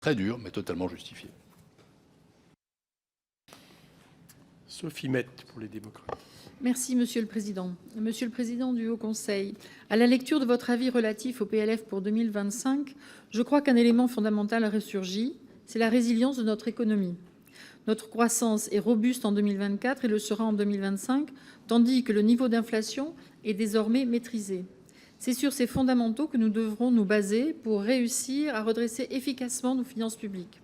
très dur, mais totalement justifié. Sophie Mette, pour les démocrates. Merci, Monsieur le Président. Monsieur le Président du Haut Conseil, à la lecture de votre avis relatif au PLF pour 2025, je crois qu'un élément fondamental a ressurgi, c'est la résilience de notre économie. Notre croissance est robuste en 2024 et le sera en 2025, tandis que le niveau d'inflation est désormais maîtrisé. C'est sur ces fondamentaux que nous devrons nous baser pour réussir à redresser efficacement nos finances publiques.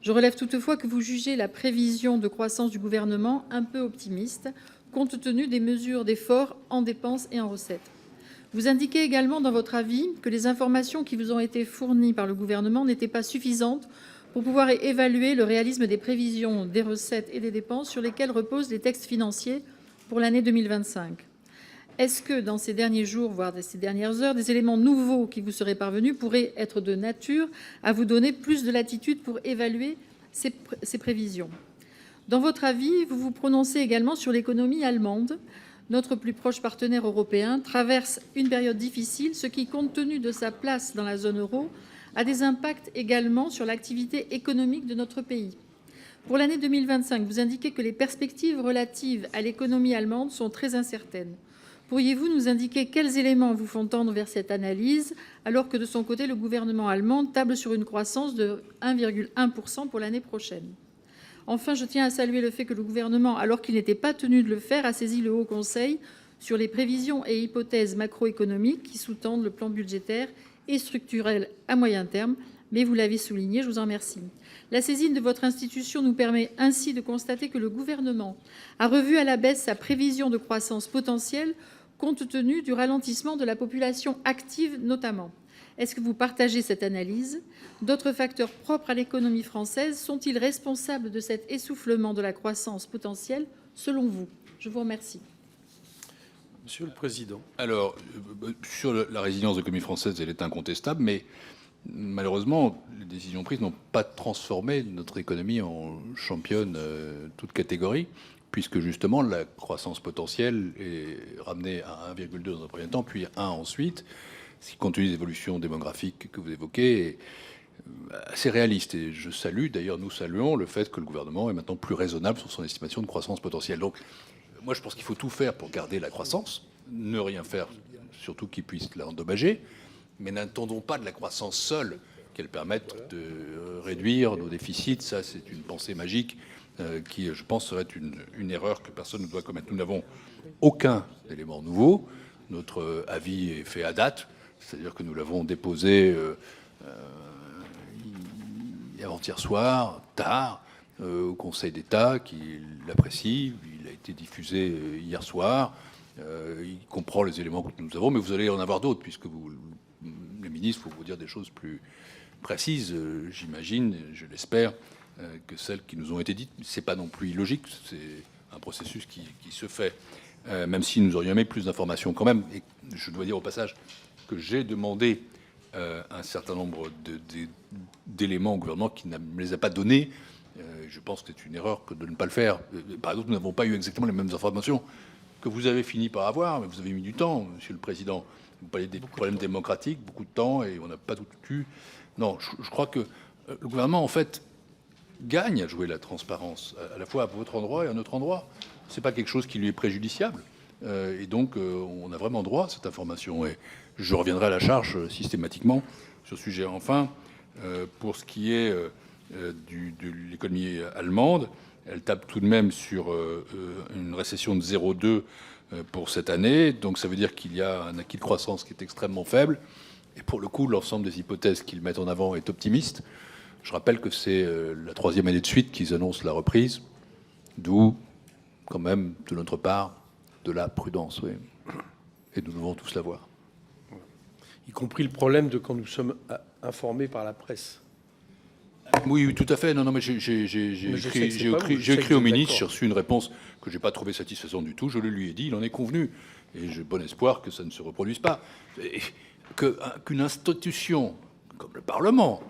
Je relève toutefois que vous jugez la prévision de croissance du gouvernement un peu optimiste, compte tenu des mesures d'effort en dépenses et en recettes. Vous indiquez également dans votre avis que les informations qui vous ont été fournies par le gouvernement n'étaient pas suffisantes pour pouvoir évaluer le réalisme des prévisions des recettes et des dépenses sur lesquelles reposent les textes financiers pour l'année 2025. Est-ce que dans ces derniers jours, voire ces dernières heures, des éléments nouveaux qui vous seraient parvenus pourraient être de nature à vous donner plus de latitude pour évaluer ces prévisions ? Dans votre avis, vous vous prononcez également sur l'économie allemande. Notre plus proche partenaire européen traverse une période difficile, ce qui, compte tenu de sa place dans la zone euro, a des impacts également sur l'activité économique de notre pays. Pour l'année 2025, vous indiquez que les perspectives relatives à l'économie allemande sont très incertaines. Pourriez-vous nous indiquer quels éléments vous font tendre vers cette analyse, alors que de son côté, le gouvernement allemand table sur une croissance de 1,1% pour l'année prochaine ? Enfin, je tiens à saluer le fait que le gouvernement, alors qu'il n'était pas tenu de le faire, a saisi le Haut Conseil sur les prévisions et hypothèses macroéconomiques qui sous-tendent le plan budgétaire et structurel à moyen terme. Mais vous l'avez souligné, je vous en remercie. La saisine de votre institution nous permet ainsi de constater que le gouvernement a revu à la baisse sa prévision de croissance potentielle compte tenu du ralentissement de la population active notamment. Est-ce que vous partagez cette analyse ? D'autres facteurs propres à l'économie française sont-ils responsables de cet essoufflement de la croissance potentielle, selon vous ? Je vous remercie. Monsieur le Président. Alors, sur la résilience de l'économie française, elle est incontestable, mais malheureusement, les décisions prises n'ont pas transformé notre économie en championne toute catégorie, puisque justement la croissance potentielle est ramenée à 1,2 dans un premier temps, puis 1 ensuite, ce qui, compte tenu des évolutions démographiques que vous évoquez, est assez réaliste. Et je salue, d'ailleurs nous saluons le fait que le gouvernement est maintenant plus raisonnable sur son estimation de croissance potentielle. Donc moi je pense qu'il faut tout faire pour garder la croissance, ne rien faire surtout qui puisse l'endommager, mais n'attendons pas de la croissance seule qu'elle permette de réduire nos déficits. Ça, c'est une pensée magique qui, je pense, serait une erreur que personne ne doit commettre. Nous n'avons aucun élément nouveau. Notre avis est fait à date, c'est-à-dire que nous l'avons déposé avant-hier soir, tard, au Conseil d'État, qui l'apprécie. Il a été diffusé hier soir. Il comprend les éléments que nous avons, mais vous allez en avoir d'autres, puisque les ministres, il faut vous dire des choses plus précises, j'imagine, je l'espère, que celles qui nous ont été dites. Ce n'est pas non plus illogique, c'est un processus qui se fait, même si nous aurions aimé plus d'informations quand même. Et je dois dire au passage que j'ai demandé un certain nombre d'éléments au gouvernement qui ne me les a pas donnés. Je pense que c'est une erreur que de ne pas le faire. Par exemple, nous n'avons pas eu exactement les mêmes informations que vous avez fini par avoir, mais vous avez mis du temps, Monsieur le Président. Vous parlez des problèmes démocratiques, beaucoup de temps, et on n'a pas tout eu. Non, je crois que le gouvernement, en fait, gagne à jouer la transparence, à la fois à votre endroit et à notre endroit. Ce n'est pas quelque chose qui lui est préjudiciable. Et donc, on a vraiment droit à cette information. Et je reviendrai à la charge systématiquement sur ce sujet. Enfin, pour ce qui est de l'économie allemande, elle tape tout de même sur une récession de 0,2 pour cette année. Donc ça veut dire qu'il y a un acquis de croissance qui est extrêmement faible. Et pour le coup, l'ensemble des hypothèses qu'ils mettent en avant est optimiste. Je rappelle que c'est la 3e année de suite qu'ils annoncent la reprise, d'où quand même de notre part de la prudence. Oui. Et nous devons tous l'avoir. Y compris le problème de quand nous sommes informés par la presse. Oui, tout à fait. Non, mais j'ai écrit au ministre, j'ai reçu une réponse que je n'ai pas trouvée satisfaisante du tout. Je le lui ai dit, il en est convenu. Et j'ai bon espoir que ça ne se reproduise pas. Qu'une institution comme le Parlement,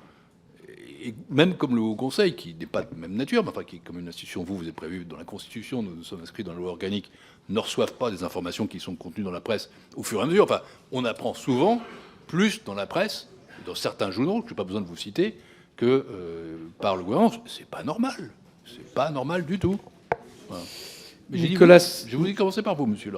et même comme le Haut Conseil, qui n'est pas de même nature, mais enfin qui est comme une institution, vous êtes prévu dans la Constitution, nous sommes inscrits dans la loi organique, ne reçoivent pas des informations qui sont contenues dans la presse au fur et à mesure. Enfin, on apprend souvent plus dans la presse, dans certains journaux, que je n'ai pas besoin de vous citer, que par le gouvernement. C'est pas normal. C'est pas normal du tout. Voilà. Mais j'ai dit, Nicolas, je vous dis commencer par vous, monsieur le